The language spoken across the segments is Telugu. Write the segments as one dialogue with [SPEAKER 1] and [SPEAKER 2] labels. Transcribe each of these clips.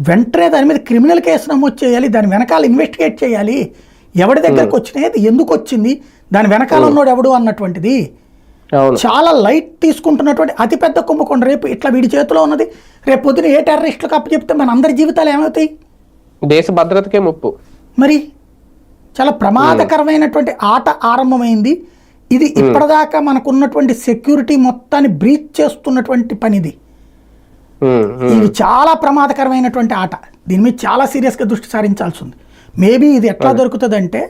[SPEAKER 1] వెంటనే దాని మీద క్రిమినల్ కేసు నమోదు చేయాలి, దాని వెనకాల ఇన్వెస్టిగేట్ చేయాలి, ఎవరి దగ్గరకు వచ్చినాయి, ఎందుకు వచ్చింది, దాని వెనకాల ఉన్నోడు ఎవడు అన్నటువంటిది చాలా లైట్ తీసుకుంటున్నటువంటి అతిపెద్ద కుంభకోణం. రేపు ఇట్లా వీడి చేతిలో ఉన్నది, రేపు పొద్దున ఏ టెర్రరిస్టులకు అప్పచెప్తే మన అందరి జీవితాలు ఏమవుతాయి?
[SPEAKER 2] దేశ భద్రతకే ముప్పు.
[SPEAKER 1] మరి చాలా ప్రమాదకరమైనటువంటి ఆట ఆరంభమైంది ఇది. ఇప్పటిదాకా మనకున్నటువంటి సెక్యూరిటీ మొత్తాన్ని బ్రీచ్ చేస్తున్నటువంటి పనిది. ఇది చాలా ప్రమాదకరమైనటువంటి ఆట. దీని మీద చాలా సీరియస్గా దృష్టి సారించాల్సి ఉంది. మేబీ ఇది ఎట్లా దొరుకుతుందంటే,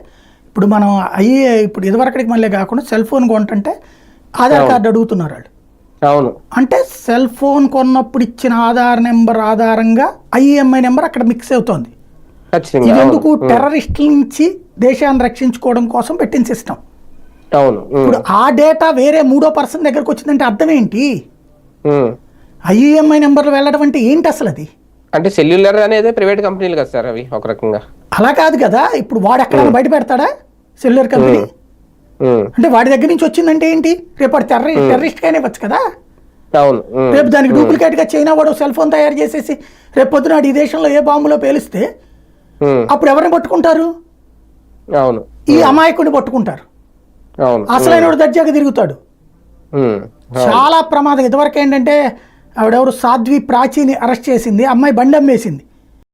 [SPEAKER 1] ఇప్పుడు మనం ఇప్పుడు ఇదివరకటికి మళ్ళీ కాకుండా సెల్ ఫోన్ కొంటుంటే ఆధార్ కార్డు అడుగుతున్నారు వాళ్ళు.
[SPEAKER 2] అవును,
[SPEAKER 1] అంటే సెల్ ఫోన్ కొన్నప్పుడు ఇచ్చిన ఆధార్ నెంబర్ ఆధారంగా ఐఎంఐ నెంబర్ అక్కడ మిక్స్ అవుతోంది. ఇదెందుకు? టెర్రరిస్టుల నుంచి దేశాన్ని రక్షించుకోవడం కోసం పెట్టిన సిస్టమ్. ఇప్పుడు ఆ డేటా వేరే మూడో పర్సన్ దగ్గరకు వచ్చిందంటే అర్థం ఏంటి? ఐఎంఐ నెంబర్లు వెళ్ళడం అంటే ఏంటి అసలు? అది
[SPEAKER 2] అంటే సెల్యులర్ అనేది ప్రైవేట్ కంపెనీలు కదా సార్, అవి ఒక రకంగా.
[SPEAKER 1] అలా కాదు కదా. ఇప్పుడు వాడు ఎక్కడ బయట పెడతాడా సెల్యులర్ కంపెనీ? అంటే వాడి దగ్గర నుంచి వచ్చిందంటే ఏంటి? రేపు వాడు టెర్రరిస్ట్ గానే వచ్చు కదా. రేపు దానికి డూప్లికేట్ గా చైనా వాడు సెల్ ఫోన్ తయారు చేసేసి రేపు పొద్దున ఈ దేశంలో ఏ బాంబులో పేలిస్తే అప్పుడు ఎవరిని పట్టుకుంటారు? ఈ అమాయకుడిని పట్టుకుంటారు. అసలైన వాడు దర్జాగా తిరుగుతాడు. చాలా ప్రమాదం. ఇదివరకు ఏంటంటే ఆవిడెవరు సాధ్వి ప్రాచీని అరెస్ట్ చేసింది, అమ్మాయి బండి అమ్మేసింది.